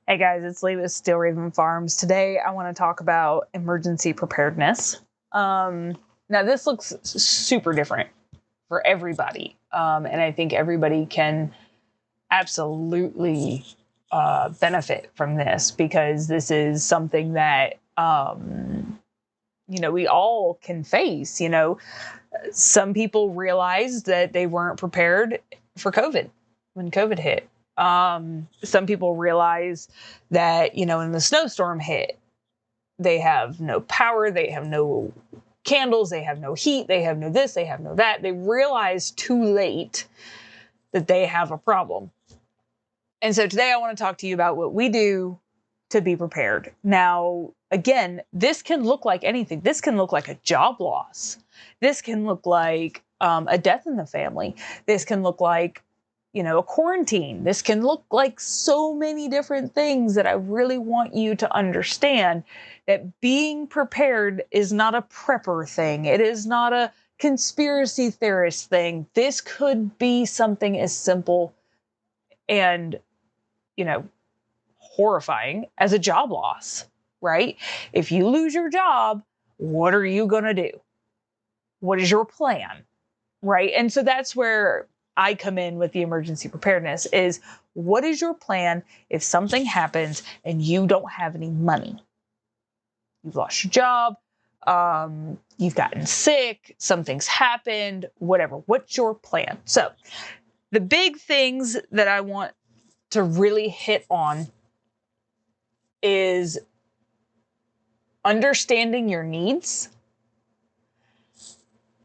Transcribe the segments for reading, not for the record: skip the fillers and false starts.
Hey guys, it's Leigh with Steel Raven Farms. Today I want to talk about emergency preparedness. Now this looks super different for everybody. And I think everybody can absolutely benefit from this because this is something that, we all can face. Some people realized that they weren't prepared for COVID when COVID hit. Some people realize that, when the snowstorm hit, they have no power, they have no candles, they have no heat, they have no this, they have no that. They realize too late that they have a problem. And so today I want to talk to you about what we do to be prepared. Now, again, this can look like anything. This can look like a job loss. This can look like a death in the family. This can look like a quarantine. This can look like so many different things that I really want you to understand that being prepared is not a prepper thing. It is not a conspiracy theorist thing. This could be something as simple and, horrifying as a job loss, right? If you lose your job, what are you going to do? What is your plan? Right? And so that's where I come in with the emergency preparedness is what is your plan if something happens and you don't have any money? You've lost your job, you've gotten sick, something's happened, whatever. What's your plan? So the big things that I want to really hit on is understanding your needs,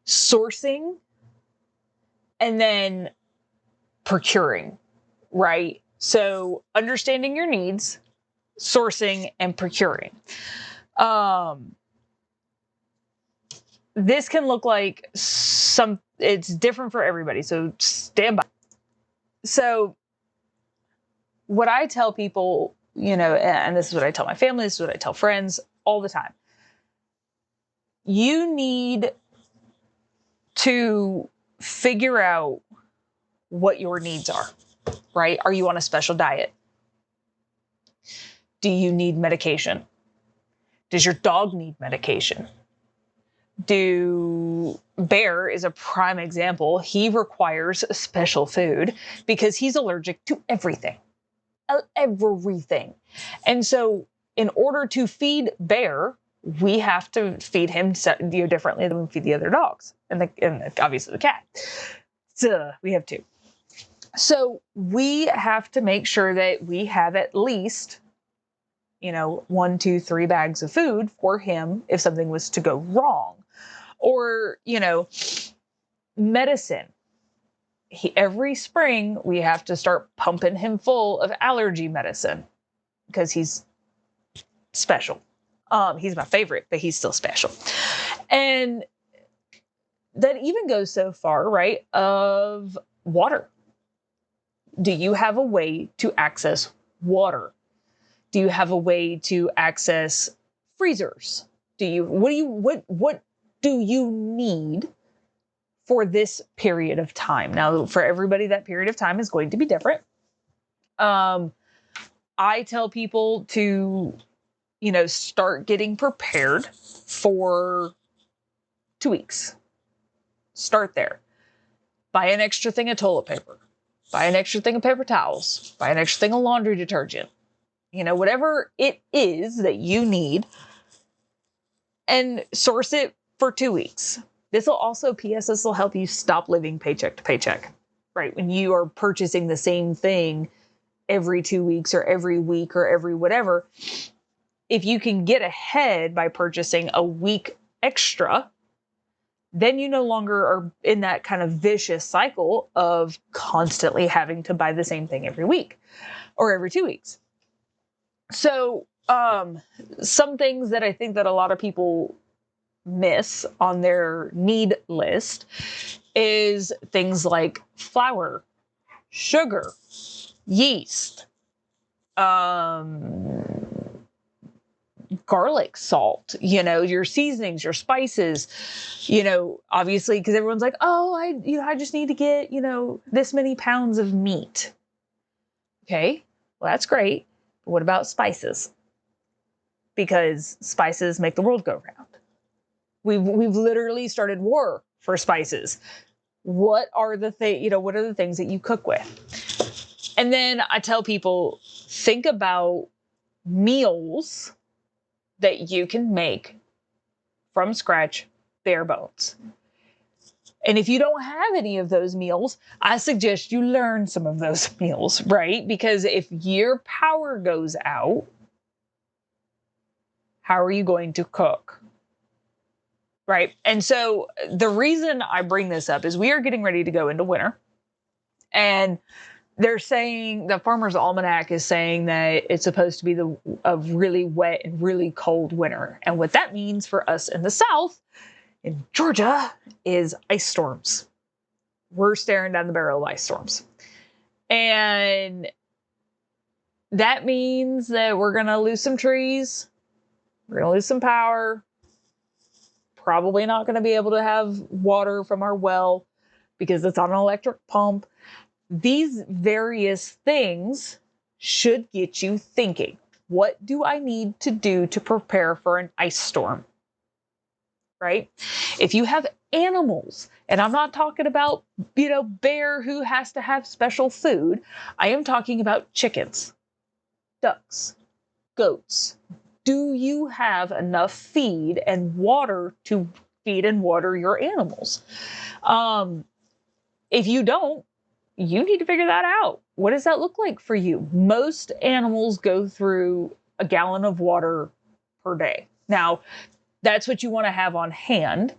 sourcing, and then procuring, right? So understanding your needs, sourcing, and procuring. This can look like it's different for everybody. So stand by. So what I tell people, and this is what I tell my family, this is what I tell friends all the time. You need to figure out what your needs are, right? Are you on a special diet? Do you need medication? Does your dog need medication? Bear is a prime example. He requires special food because he's allergic to everything. Everything. And so in order to feed Bear, we have to feed him differently than we feed the other dogs and obviously the cat. So we have two. So we have to make sure that we have at least, 1, 2, 3 bags of food for him if something was to go wrong. Or, medicine. Every spring we have to start pumping him full of allergy medicine because he's special. He's my favorite, but he's still special. And that even goes so far, right, of water. Do you have a way to access water? Do you have a way to access freezers? What do you need for this period of time? Now, for everybody, that period of time is going to be different. I tell people to, start getting prepared for 2 weeks. Start there. Buy an extra thing of toilet paper. Buy an extra thing of paper towels. Buy an extra thing of laundry detergent. Whatever it is that you need, and source it for 2 weeks. This will help you stop living paycheck to paycheck, right? When you are purchasing the same thing every 2 weeks or every week or every whatever, if you can get ahead by purchasing a week extra, then you no longer are in that kind of vicious cycle of constantly having to buy the same thing every week or every 2 weeks. So, some things that I think that a lot of people miss on their need list is things like flour, sugar, yeast, garlic salt, your seasonings, your spices, obviously, because everyone's like, oh, I just need to get, this many pounds of meat. Okay, well, that's great. But what about spices? Because spices make the world go round. We've literally started war for spices. What are the what are the things that you cook with? And then I tell people, think about meals that you can make from scratch, bare bones. And if you don't have any of those meals, I suggest you learn some of those meals, right? Because if your power goes out, how are you going to cook? Right? And so the reason I bring this up is we are getting ready to go into winter. And they're saying, the Farmer's Almanac is saying that it's supposed to be a really wet and really cold winter. And what that means for us in the South, in Georgia, is ice storms. We're staring down the barrel of ice storms. And that means that we're going to lose some trees. We're going to lose some power. Probably not going to be able to have water from our well because it's on an electric pump. These various things should get you thinking. What do I need to do to prepare for an ice storm? Right? If you have animals, and I'm not talking about, bear who has to have special food. I am talking about chickens, ducks, goats. Do you have enough feed and water to feed and water your animals? If you don't, you need to figure that out. What does that look like for you? Most animals go through a gallon of water per day. Now, that's what you want to have on hand.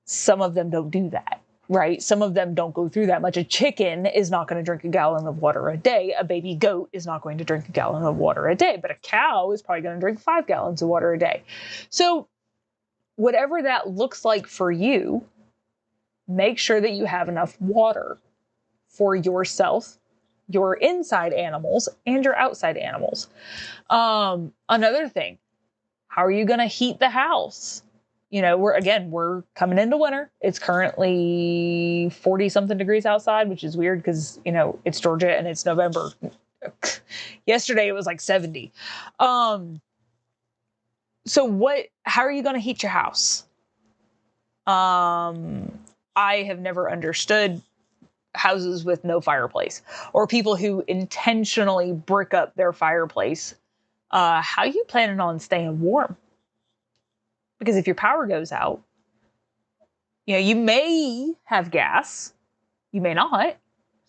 Some of them don't do that, right? Some of them don't go through that much. A chicken is not going to drink a gallon of water a day. A baby goat is not going to drink a gallon of water a day, but a cow is probably going to drink 5 gallons of water a day. So whatever that looks like for you, make sure that you have enough water for yourself, your inside animals, and your outside animals. Another thing, how are you going to heat the house? We're coming into winter. It's currently 40 something degrees outside, which is weird because, it's Georgia and it's November. Yesterday it was like 70. So how are you going to heat your house? I have never understood houses with no fireplace or people who intentionally brick up their fireplace. How are you planning on staying warm? Because if your power goes out, you may have gas, you may not.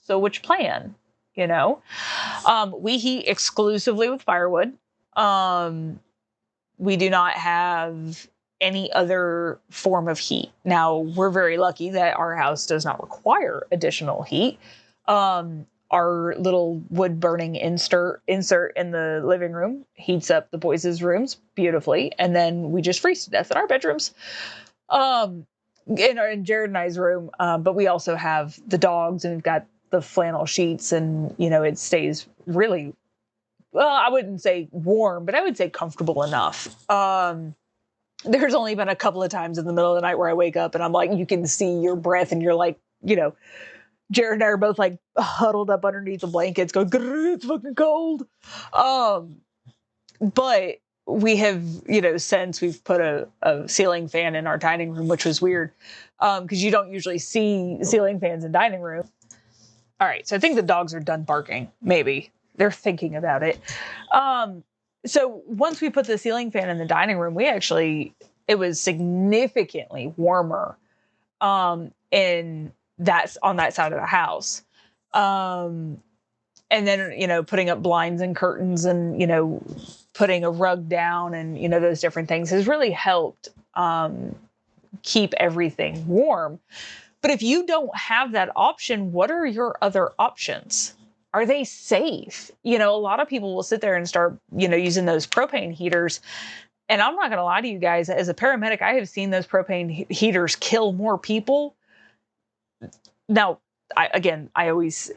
So which plan? We heat exclusively with firewood. We do not have any other form of heat. Now, we're very lucky that our house does not require additional heat. Our little wood burning insert in the living room heats up the boys' rooms beautifully. And then we just freeze to death in our bedrooms, in Jared and I's room. But we also have the dogs and we've got the flannel sheets and, it stays really, well, I wouldn't say warm, but I would say comfortable enough. There's only been a couple of times in the middle of the night where I wake up and I'm like, you can see your breath and you're like, Jared and I are both like huddled up underneath the blankets going, it's fucking cold. But we have, since we've put a ceiling fan in our dining room, which was weird. Cause you don't usually see ceiling fans in dining room. All right. So I think the dogs are done barking. Maybe they're thinking about it. So once we put the ceiling fan in the dining room, it was significantly warmer, that's on that side of the house. And then, putting up blinds and curtains and, putting a rug down and, those different things has really helped, keep everything warm. But if you don't have that option, what are your other options? Are they safe? A lot of people will sit there and start, using those propane heaters. And I'm not going to lie to you guys, as a paramedic, I have seen those propane heaters kill more people. Now, I always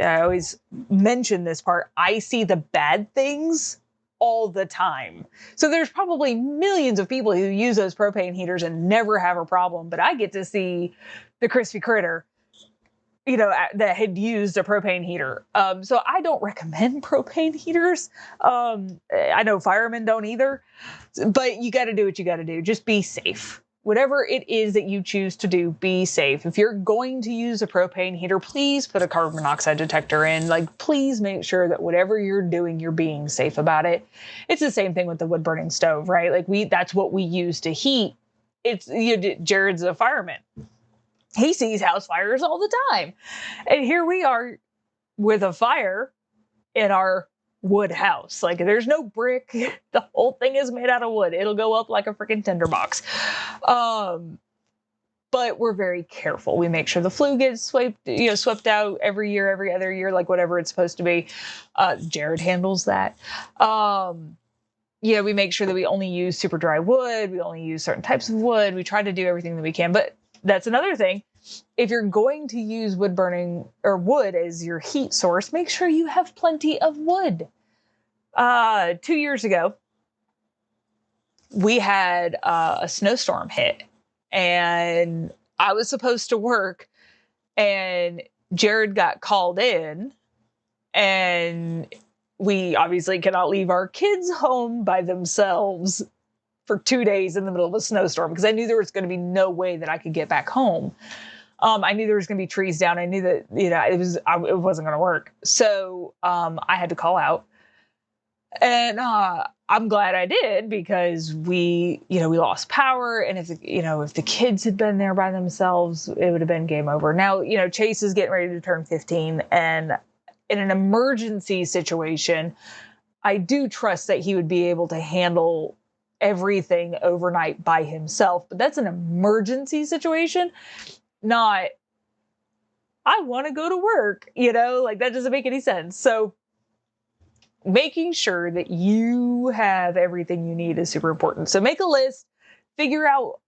mention this part. I see the bad things all the time. So there's probably millions of people who use those propane heaters and never have a problem. But I get to see the crispy critter that had used a propane heater. So I don't recommend propane heaters. I know firemen don't either, but you got to do what you got to do. Just be safe. Whatever it is that you choose to do, be safe. If you're going to use a propane heater, please put a carbon monoxide detector in. Like, please make sure that whatever you're doing, you're being safe about it. It's the same thing with the wood burning stove, right? Like that's what we use to heat. Jared's a fireman. He sees house fires all the time. And here we are with a fire in our wood house. Like, there's no brick. The whole thing is made out of wood. It'll go up like a freaking tinderbox. But we're very careful. We make sure the flue gets swept out every year, every other year, like whatever it's supposed to be. Jared handles that. We make sure that we only use super dry wood. We only use certain types of wood. We try to do everything that we can. But that's another thing. If you're going to use wood burning or wood as your heat source, make sure you have plenty of wood. 2 years ago, we had a snowstorm hit, and I was supposed to work, and Jared got called in, and we obviously cannot leave our kids home by themselves for 2 days in the middle of a snowstorm, because I knew there was going to be no way that I could get back home. I knew there was going to be trees down. I knew that, it wasn't going to work. So, I had to call out, and, I'm glad I did, because we lost power. And if the kids had been there by themselves, it would have been game over. Now, Chase is getting ready to turn 15, and in an emergency situation, I do trust that he would be able to handle everything overnight by himself. But that's an emergency situation, not, I want to go to work, that doesn't make any sense. So making sure that you have everything you need is super important. So make a list, figure out,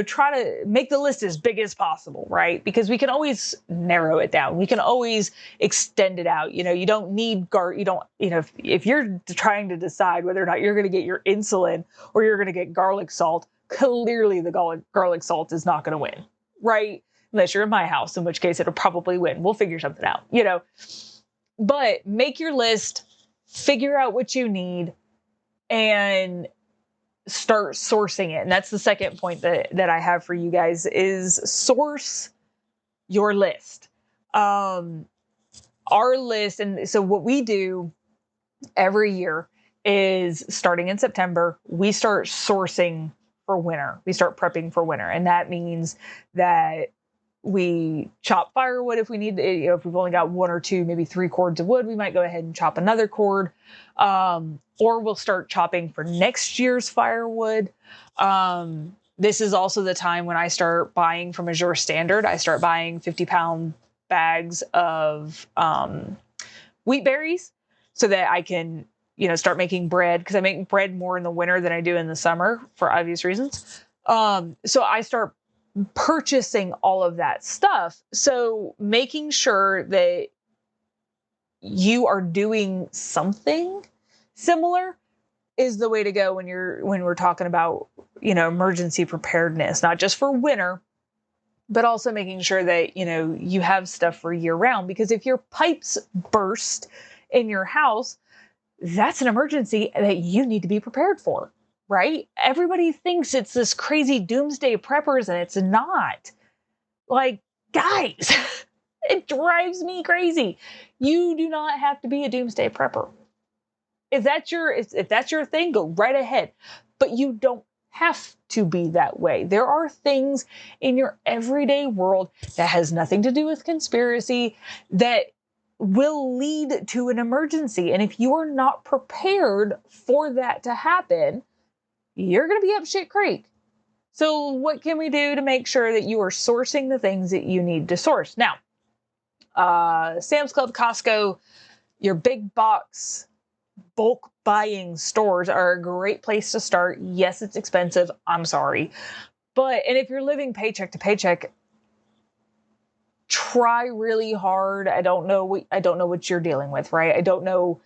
try to make the list as big as possible, right? Because we can always narrow it down. We can always extend it out. You don't need if you're trying to decide whether or not you're going to get your insulin or you're going to get garlic salt, clearly the garlic salt is not going to win, right? Unless you're in my house, in which case it'll probably win. We'll figure something out, but make your list, figure out what you need, and start sourcing it. And that's the second point that I have for you guys, is source your list. Our list. And so what we do every year is, starting in September, we start sourcing for winter. We start prepping for winter. And that means that we chop firewood if we need to. If we've only got 1 or 2, maybe 3 cords of wood, we might go ahead and chop another cord. Or we'll start chopping for next year's firewood. This is also the time when I start buying from Azure Standard. I start buying 50-pound bags of wheat berries so that I can, start making bread, because I make bread more in the winter than I do in the summer for obvious reasons. So I start purchasing all of that stuff. So making sure that you are doing something similar is the way to go when we're talking about, emergency preparedness, not just for winter, but also making sure that, you have stuff for year round. Because if your pipes burst in your house, that's an emergency that you need to be prepared for. Right? Everybody thinks it's this crazy doomsday preppers, and it's not. Like, guys, it drives me crazy. You do not have to be a doomsday prepper. If that's your thing, go right ahead. But you don't have to be that way. There are things in your everyday world that has nothing to do with conspiracy that will lead to an emergency. And if you are not prepared for that to happen, you're going to be up shit creek. So what can we do to make sure that you are sourcing the things that you need to source? Now, Sam's Club, Costco, your big box bulk buying stores are a great place to start. Yes, it's expensive. I'm sorry. And if you're living paycheck to paycheck, try really hard. I don't know what you're dealing with, right? I don't know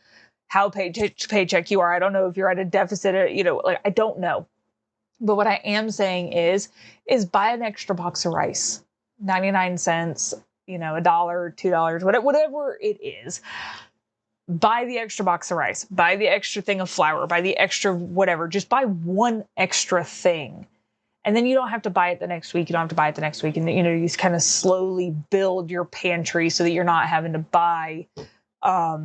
how paycheck to paycheck you are. I don't know if you're at a deficit, I don't know. But what I am saying is buy an extra box of rice, 99 cents. $1, $2, whatever it is. Buy the extra box of rice, buy the extra thing of flour, buy the extra whatever. Just buy one extra thing. And then you don't have to buy it the next week. You don't have to buy it the next week. And, you just kind of slowly build your pantry so that you're not having to buy a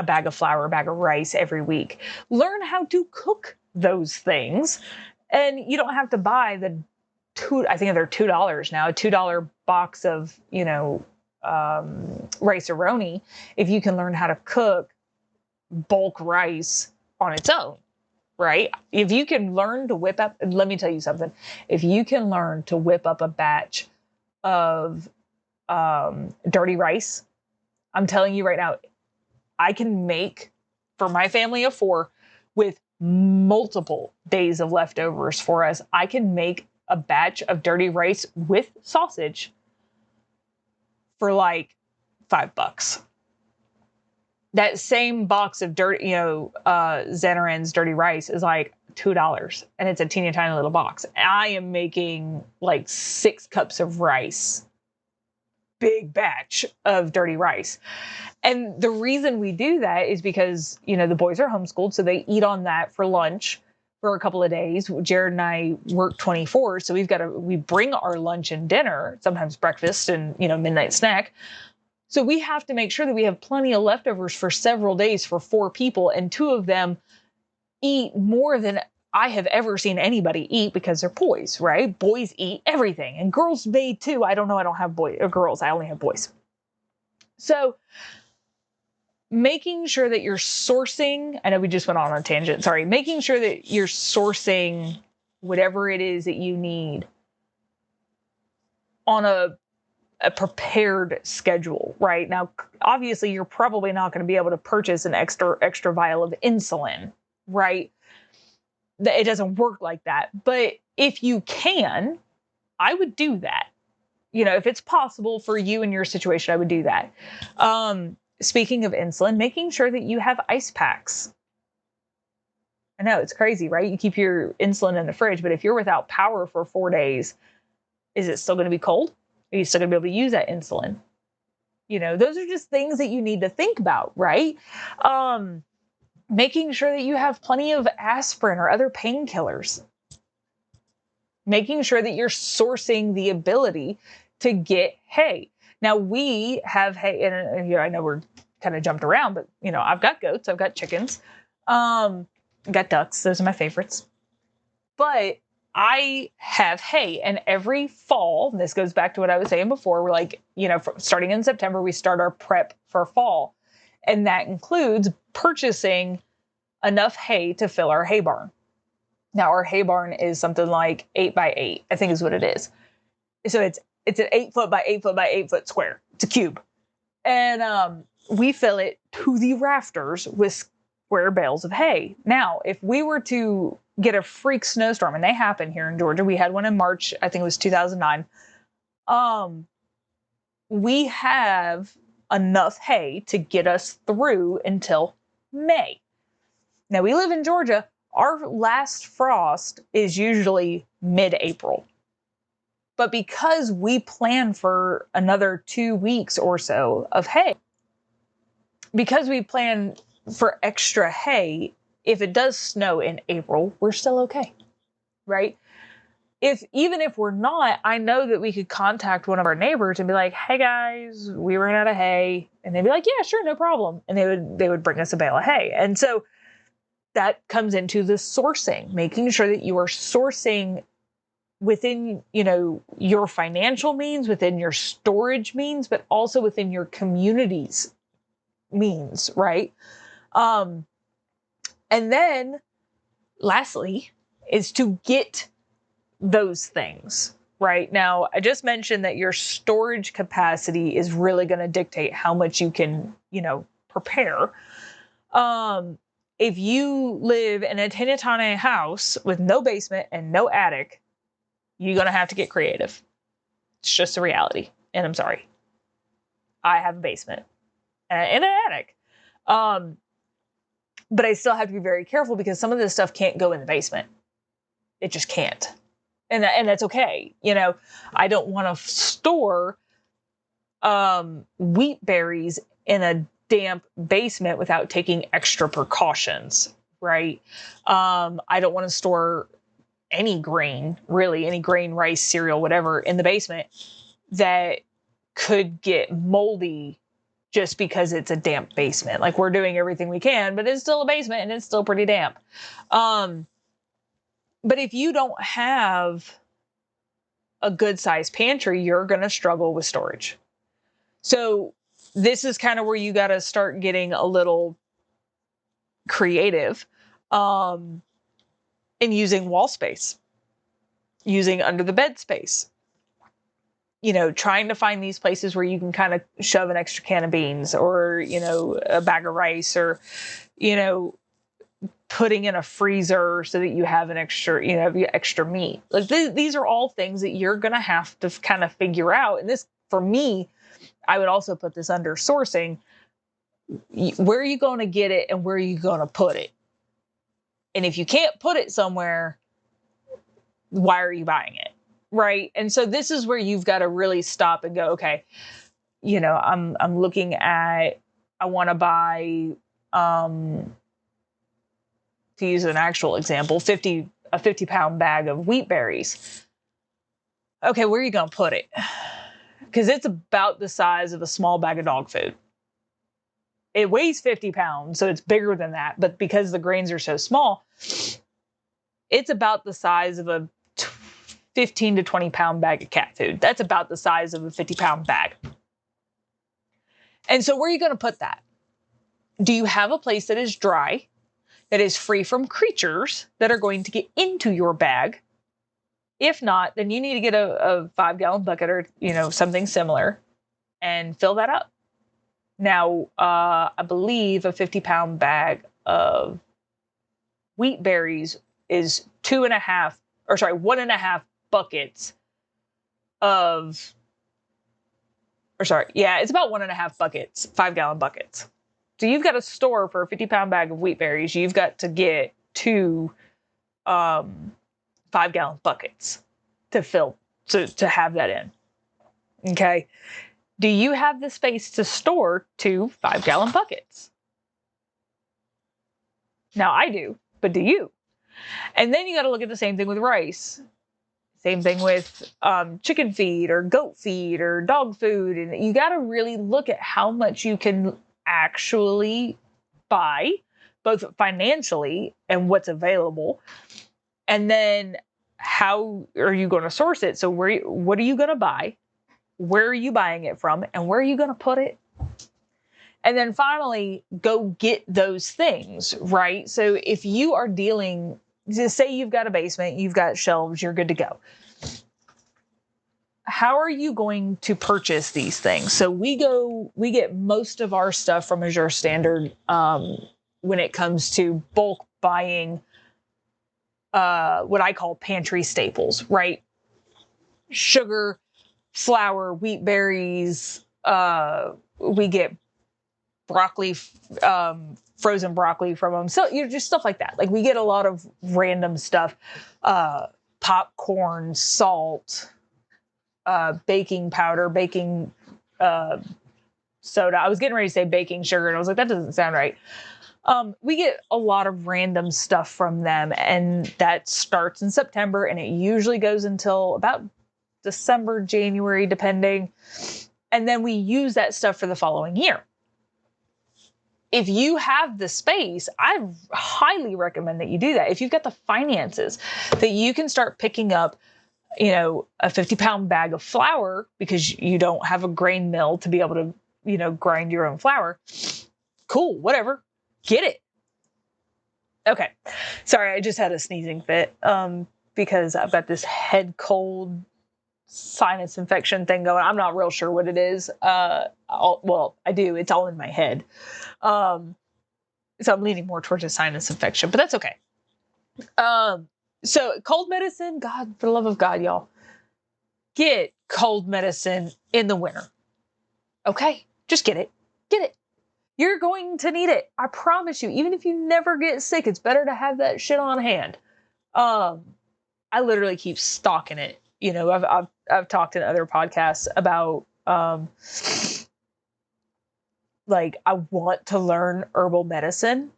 bag of flour, a bag of rice every week. Learn how to cook those things. And you don't have to buy I think they're $2 now, a $2 box of, rice-a-roni, if you can learn how to cook bulk rice on its own, right? If you can learn to whip up, let me tell you something. If you can learn to whip up a batch of dirty rice, I'm telling you right now, I can make for my family of 4 with multiple days of leftovers for us. I can make a batch of dirty rice with sausage for like $5. That same box of dirty, Zanaran's dirty rice is like $2, and it's a teeny tiny little box. I am making like 6 cups of rice, big batch of dirty rice. And the reason we do that is because, the boys are homeschooled, so they eat on that for lunch for a couple of days. Jared and I work 24, so we bring our lunch and dinner, sometimes breakfast and, midnight snack. So we have to make sure that we have plenty of leftovers for several days for 4 people, and 2 of them eat more than I have ever seen anybody eat because they're boys, right? Boys eat everything, and girls may too. I don't know. I don't have boys or girls. I only have boys. So making sure that you're sourcing, I know we just went on a tangent, sorry, making sure that you're sourcing whatever it is that you need on a prepared schedule, right? Now, obviously, you're probably not going to be able to purchase an extra vial of insulin, right? It doesn't work like that. But if you can, I would do that. If it's possible for you in your situation, I would do that. Speaking of insulin, making sure that you have ice packs. I know it's crazy, right? You keep your insulin in the fridge, but if you're without power for 4 days, is it still going to be cold? Are you still going to be able to use that insulin? Those are just things that you need to think about, right? Making sure that you have plenty of aspirin or other painkillers. Making sure that you're sourcing the ability to get hay. Now we have hay, and I know we're kind of jumped around, but I've got goats, I've got chickens, I've got ducks. Those are my favorites. But I have hay, and every fall, and this goes back to what I was saying before, we're like, starting in September, we start our prep for fall. And that includes purchasing enough hay to fill our hay barn. Now our hay barn is something like 8 by 8, I think is what it is. So it's an 8 foot by 8 foot by 8 foot square. It's a cube. And we fill it to the rafters with square bales of hay. Now, if we were to get a freak snowstorm, and they happen here in Georgia, we had one in March, I think it was 2009. We have enough hay to get us through until May. Now, we live in Georgia. Our last frost is usually mid-April. But because we plan for another 2 weeks or so of hay, because we plan for extra hay, if it does snow in April, we're still okay, right? Even if we're not, I know that we could contact one of our neighbors and be like, hey guys, we ran out of hay. And they'd be like, yeah, sure, no problem. And they would bring us a bale of hay. And so that comes into the sourcing, making sure that you are sourcing within, your financial means, within your storage means, but also within your community's means, right? And then lastly is to get those things, right? Now, I just mentioned that your storage capacity is really going to dictate how much you can, prepare. If you live in a teeny tiny house with no basement and no attic, you're going to have to get creative. It's just a reality. And I'm sorry. I have a basement and an attic. But I still have to be very careful because some of this stuff can't go in the basement. It just can't. And that's okay. I don't want to store wheat berries in a damp basement without taking extra precautions, right? I don't want to store any grain, really, any grain, rice, cereal, whatever, in the basement that could get moldy just because it's a damp basement. Like, we're doing everything we can, but it's still a basement and it's still pretty damp. But if you don't have a good sized pantry, you're going to struggle with storage. So this is kind of where you got to start getting a little creative, in using wall space, using under the bed space, trying to find these places where you can kind of shove an extra can of beans or, a bag of rice, or, putting in a freezer so that you have an extra, extra meat. Like these are all things that you're going to have to kind of figure out. And this, for me, I would also put this under sourcing. Where are you going to get it and where are you going to put it? And if you can't put it somewhere, why are you buying it? Right. And so this is where you've got to really stop and go, okay, I'm looking at, I want to buy, to use an actual example, a 50-pound bag of wheat berries. Okay, where are you going to put it? Because it's about the size of a small bag of dog food. It weighs 50 pounds, so it's bigger than that. But because the grains are so small, it's about the size of a 15 to 20 pound bag of cat food. That's about the size of a 50-pound bag. And so where are you going to put that? Do you have a place that is dry, that is free from creatures that are going to get into your bag? If not, then you need to get a 5-gallon bucket or, something similar and fill that up. Now, I believe a 50-pound bag of wheat berries is 1.5 buckets of, it's about 1.5 buckets, 5-gallon buckets. So you've got to store for a 50-pound bag of wheat berries. You've got to get 2 5-gallon buckets to fill, to have that in. Okay. Do you have the space to store 2 5-gallon buckets? Now I do, but do you? And then you got to look at the same thing with rice. Same thing with chicken feed or goat feed or dog food. And you got to really look at how much you can actually buy, both financially and what's available. And then how are you going to source it? So what are you going to buy? Where are you buying it from? And where are you going to put it? And then finally, go get those things, right? So if you are dealing, just say you've got a basement, you've got shelves, you're good to go. How are you going to purchase these things? So we get most of our stuff from Azure Standard when it comes to bulk buying, what I call pantry staples, right? Sugar, flour, wheat berries. We get broccoli, frozen broccoli from them. So just stuff like that. Like we get a lot of random stuff, popcorn, salt, baking powder, baking soda. I was getting ready to say baking sugar, and I was like, that doesn't sound right. We get a lot of random stuff from them, and that starts in September, and it usually goes until about December, January, depending. And then we use that stuff for the following year. If you have the space, I highly recommend that you do that. If you've got the finances, that you can start picking up, a 50-pound bag of flour because you don't have a grain mill to be able to, grind your own flour. Cool, whatever. Get it. Okay. Sorry, I just had a sneezing fit because I've got this head cold sinus infection thing going. I'm not real sure what it is. I do. It's all in my head. So I'm leaning more towards a sinus infection, but that's okay. So cold medicine, God, for the love of God, y'all, get cold medicine in the winter. Okay. Just get it. Get it. You're going to need it. I promise you, even if you never get sick, it's better to have that shit on hand. I literally keep stocking it. I've talked in other podcasts about Like, I want to learn herbal medicine,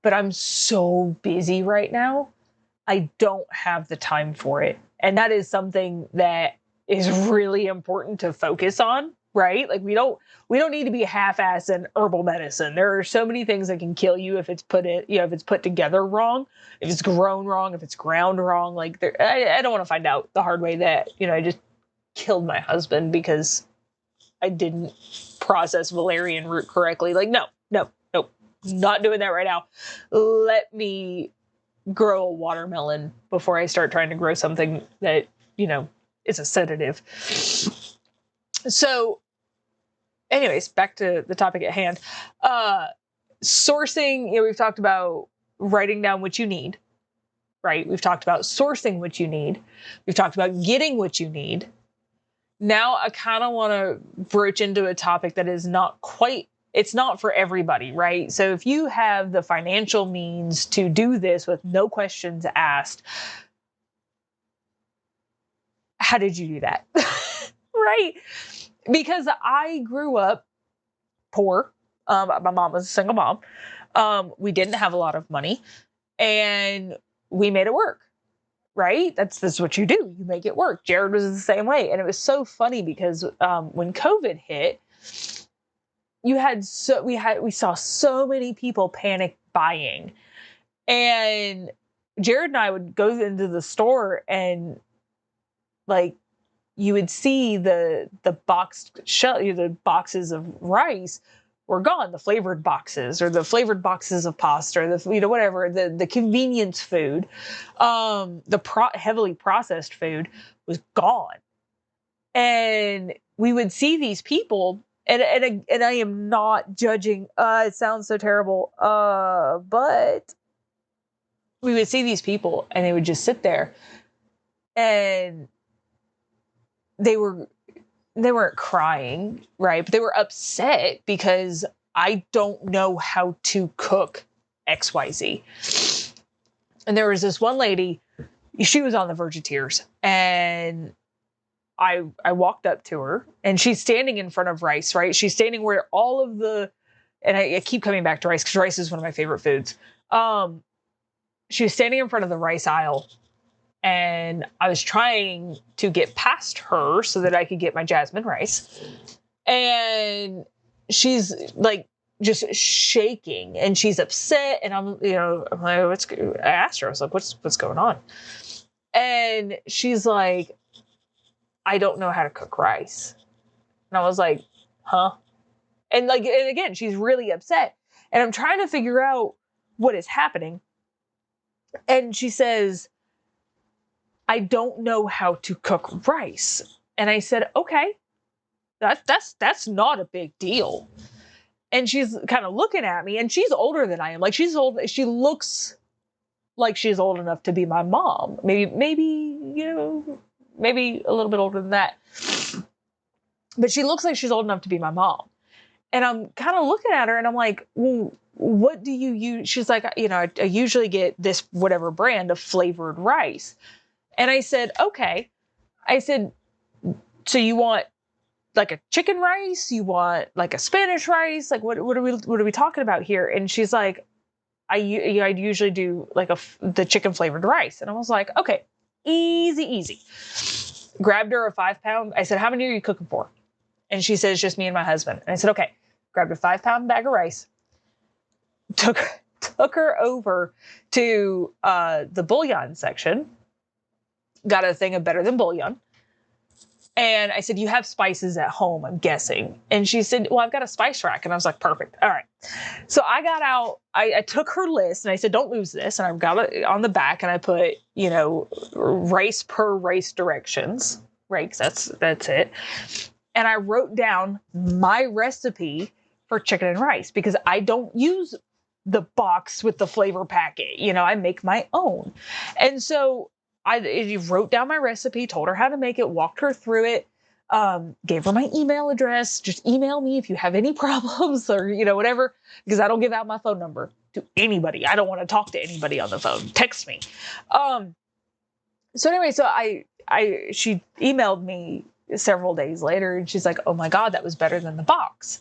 but I'm so busy right now. I don't have the time for it. And that is something that is really important to focus on, right? Like, we don't need to be half-assing herbal medicine. There are so many things that can kill you if it's if it's put together wrong, if it's grown wrong, if it's ground wrong. Like, I don't want to find out the hard way that, I just killed my husband because I didn't process valerian root correctly. Like, no, not doing that right now. Let me grow a watermelon before I start trying to grow something that, is a sedative. So anyways, back to the topic at hand. Sourcing, we've talked about writing down what you need, right? We've talked about sourcing what you need. We've talked about getting what you need. Now I kind of want to broach into a topic that is it's not for everybody, right? So if you have the financial means to do this with no questions asked, how did you do that? Right? Because I grew up poor. My mom was a single mom. We didn't have a lot of money, and we made it work. Right? That's what you do. You make it work. Jared was the same way. And it was so funny because when COVID hit, we saw so many people panic buying. And Jared and I would go into the store, and like, you would see the boxes of rice were gone, the flavored boxes, or the flavored boxes of pasta, or whatever, the convenience food, heavily processed food was gone. And we would see these people, and I am not judging, it sounds so terrible, but we would see these people, and they would just sit there, and they weren't crying, right? But they were upset because I don't know how to cook XYZ. And there was this one lady, she was on the verge of tears. And I walked up to her, and she's standing in front of rice, right? She's standing where all of and I keep coming back to rice because rice is one of my favorite foods. She was standing in front of the rice aisle, and I was trying to get past her so that I could get my jasmine rice. And she's like just shaking, and she's upset. And I'm like, I asked her, I was like, what's going on? And she's like, I don't know how to cook rice. And I was like, huh? And again, she's really upset. And I'm trying to figure out what is happening. And she says, I don't know how to cook rice. And I said, okay, that's not a big deal. And she's kind of looking at me, and she's older than I am. Like, she's old. She looks like she's old enough to be my mom. Maybe a little bit older than that. But she looks like she's old enough to be my mom. And I'm kind of looking at her, and I'm like, well, what do you use? She's like, I usually get this whatever brand of flavored rice. And I said, okay. I said, so you want like a chicken rice? You want like a Spanish rice? Like, what are we talking about here? And she's like, I usually do like the chicken flavored rice. And I was like, okay, easy. Grabbed her a 5-pound. I said, how many are you cooking for? And she says, just me and my husband. And I said, okay. Grabbed a 5-pound bag of rice. Took her over to the bouillon section. Got a thing of Better Than Bouillon. And I said, you have spices at home, I'm guessing. And she said, well, I've got a spice rack. And I was like, perfect. All right. So I got out, I took her list, and I said, don't lose this. And I've got it on the back, and I put, rice per rice directions, right? 'Cause that's it. And I wrote down my recipe for chicken and rice, because I don't use the box with the flavor packet. I make my own. And so I wrote down my recipe, told her how to make it, walked her through it, gave her my email address. Just email me if you have any problems or, whatever, because I don't give out my phone number to anybody. I don't want to talk to anybody on the phone. Text me. So anyway, she emailed me several days later, and she's like, oh my God, that was better than the box.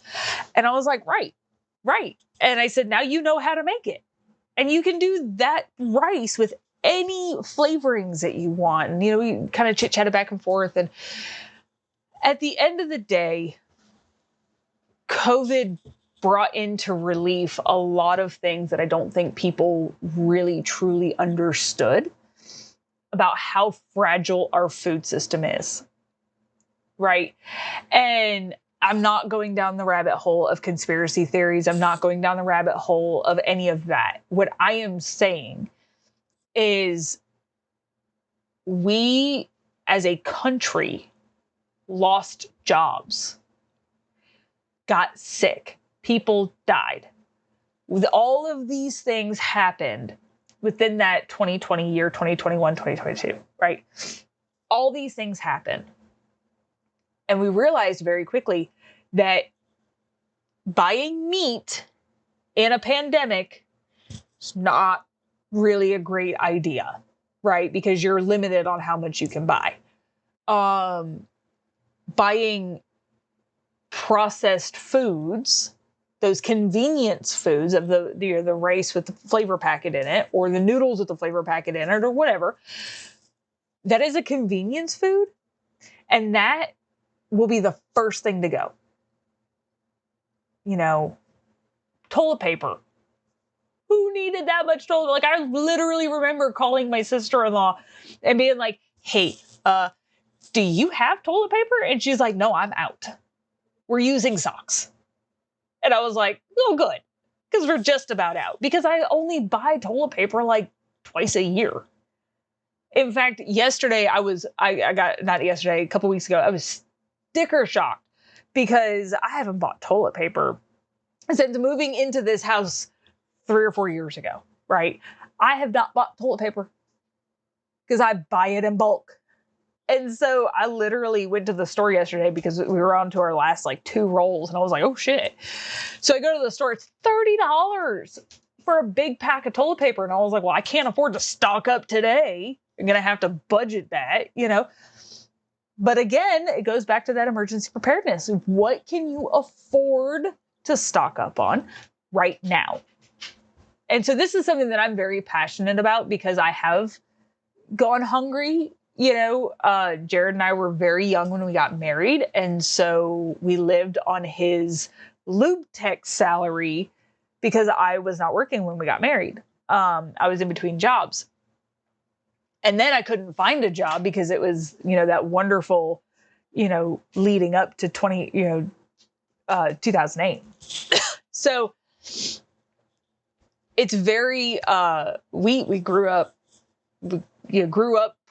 And I was like, right. And I said, now you know how to make it. And you can do that rice with any flavorings that you want. And, we kind of chit-chatted back and forth. And at the end of the day, COVID brought into relief a lot of things that I don't think people really truly understood about how fragile our food system is. Right? And I'm not going down the rabbit hole of conspiracy theories. I'm not going down the rabbit hole of any of that. What I am saying is we as a country lost jobs, got sick, people died. With all of these things happened within that 2020 year, 2021, 2022, right? All these things happened. And we realized very quickly that buying meat in a pandemic is not really a great idea, right? Because you're limited on how much you can buy. Buying processed foods, those convenience foods of the rice with the flavor packet in it, or the noodles with the flavor packet in it, or whatever, that is a convenience food. And that will be the first thing to go. Toilet paper. Who needed that much toilet? Like, I literally remember calling my sister-in-law and being like, hey, do you have toilet paper? And she's like, no, I'm out. We're using socks. And I was like, oh, good. Because we're just about out. Because I only buy toilet paper like twice a year. In fact, yesterday a couple weeks ago, I was sticker shocked because I haven't bought toilet paper since moving into this house 3 or 4 years ago, right? I have not bought toilet paper because I buy it in bulk. And so I literally went to the store yesterday because we were on to our last 2 rolls, and I was like, oh shit. So I go to the store, it's $30 for a big pack of toilet paper. And I was like, well, I can't afford to stock up today. I'm going to have to budget that, But again, it goes back to that emergency preparedness. What can you afford to stock up on right now? And so this is something that I'm very passionate about because I have gone hungry. Jared and I were very young when we got married. And so we lived on his lube tech salary because I was not working when we got married. I was in between jobs. And then I couldn't find a job because it was, that wonderful, leading up to 2008. So it's very, we grew up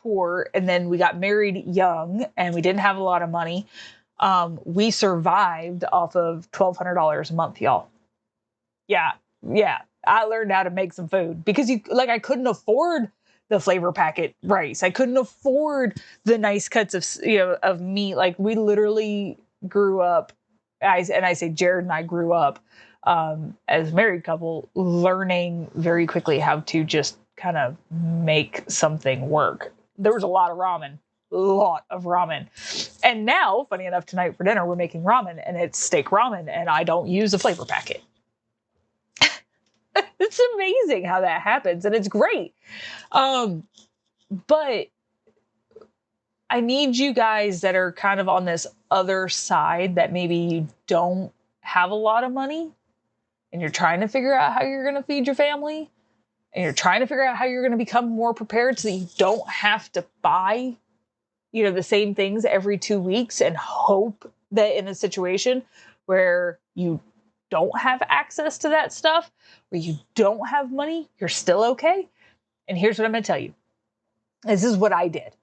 poor, and then we got married young, and we didn't have a lot of money. We survived off of $1,200 a month, y'all. Yeah. I learned how to make some food because I couldn't afford the flavor packet rice. I couldn't afford the nice cuts of meat. Like, we literally grew up, I say Jared and I grew up as a married couple, learning very quickly how to just kind of make something work. There was a lot of ramen. And now, funny enough, tonight for dinner, we're making ramen, and it's steak ramen, and I don't use a flavor packet. It's amazing how that happens, and it's great. But I need you guys that are kind of on this other side, that maybe you don't have a lot of money and you're trying to figure out how you're going to feed your family, and you're trying to figure out how you're going to become more prepared so that you don't have to buy, the same things every 2 weeks and hope that in a situation where you don't have access to that stuff, where you don't have money, you're still okay. And here's what I'm going to tell you. This is what I did.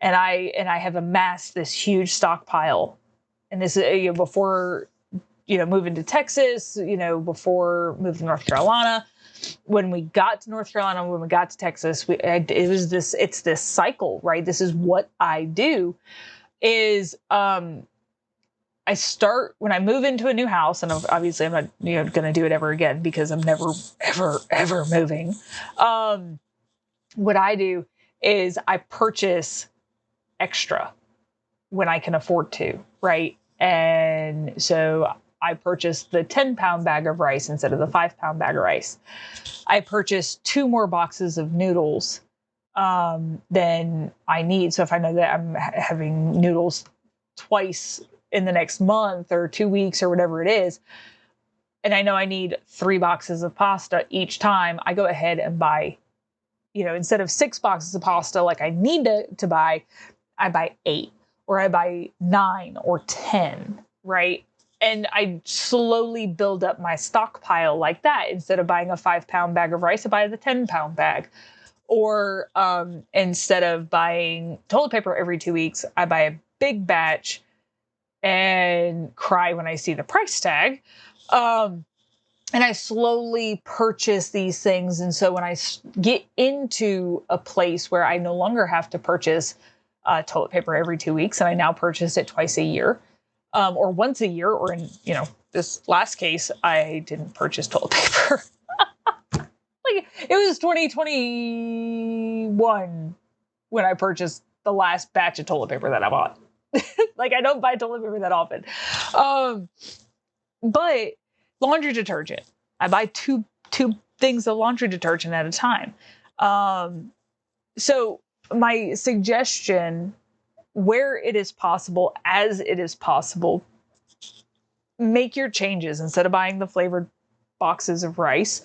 And I have amassed this huge stockpile. And this is before, moving to Texas, before moving to North Carolina. When we got to North Carolina, when we got to Texas, it's this cycle, right? This is what I do is, I start when I move into a new house, and obviously I'm not, going to do it ever again because I'm never, ever moving. What I do is I purchase extra when I can afford to, right? And so I purchased the 10-pound bag of rice instead of the 5-pound bag of rice. I purchased 2 more boxes of noodles than I need. So if I know that I'm having noodles twice in the next month or 2 weeks or whatever it is, and I know I need 3 boxes of pasta each time, I go ahead and buy, instead of 6 boxes of pasta like I need to buy, I buy 8 or I buy 9 or 10, right? And I slowly build up my stockpile like that. Instead of buying a 5-pound bag of rice, I buy the 10-pound bag. Or instead of buying toilet paper every 2 weeks, I buy a big batch and cry when I see the price tag. And I slowly purchase these things. And so when I get into a place where I no longer have to purchase toilet paper every 2 weeks, and I now purchase it twice a year, or once a year, or in, this last case, I didn't purchase toilet paper. Like, it was 2021 when I purchased the last batch of toilet paper that I bought. Like, I don't buy toilet paper that often. But laundry detergent, I buy two things of laundry detergent at a time. So my suggestion, where it is possible, as it is possible, make your changes. Instead of buying the flavored boxes of rice,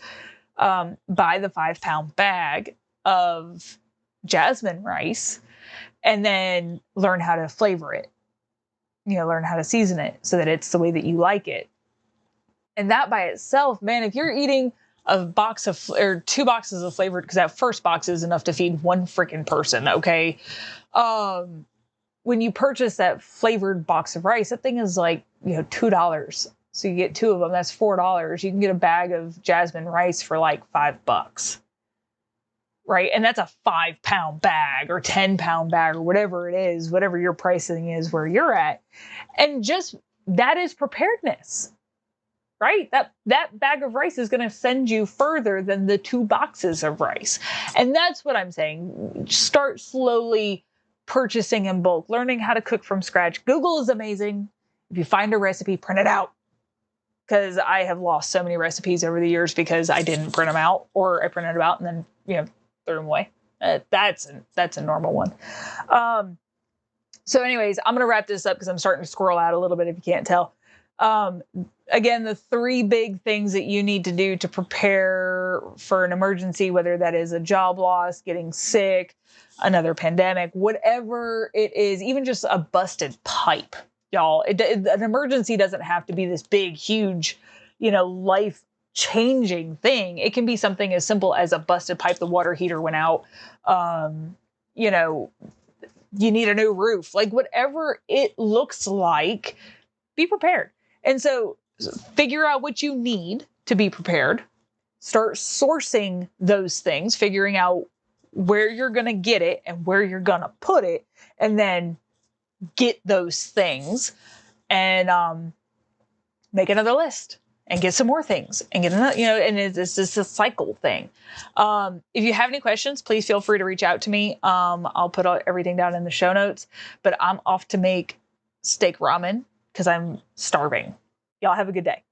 buy the 5-pound bag of jasmine rice, and then learn how to flavor it. Learn how to season it so that it's the way that you like it. And that by itself, man, if you're eating a box or 2 boxes of flavored, because that first box is enough to feed one freaking person, okay? When you purchase that flavored box of rice, that thing is like, $2. So you get 2 of them, that's $4. You can get a bag of jasmine rice for like $5, right? And that's a 5-pound bag or 10-pound bag or whatever it is, whatever your pricing is where you're at. And just that is preparedness, right? That bag of rice is going to send you further than the 2 boxes of rice. And that's what I'm saying. Start slowly purchasing in bulk, learning how to cook from scratch. Google is amazing. If you find a recipe, print it out. Because I have lost so many recipes over the years because I didn't print them out, or I printed them out and then, threw them away. That's a normal one. So anyways, I'm going to wrap this up because I'm starting to squirrel out a little bit if you can't tell. Again, the 3 big things that you need to do to prepare for an emergency, whether that is a job loss, getting sick, another pandemic, whatever it is, even just a busted pipe, y'all. An emergency doesn't have to be this big, huge, life-changing thing. It can be something as simple as a busted pipe, the water heater went out, you need a new roof. Like, whatever it looks like, be prepared. And so figure out what you need to be prepared. Start sourcing those things, figuring out where you're going to get it and where you're going to put it, and then get those things and make another list and get some more things and get another, and it's just a cycle thing. If you have any questions, please feel free to reach out to me. I'll put everything down in the show notes, but I'm off to make steak ramen because I'm starving. Y'all have a good day.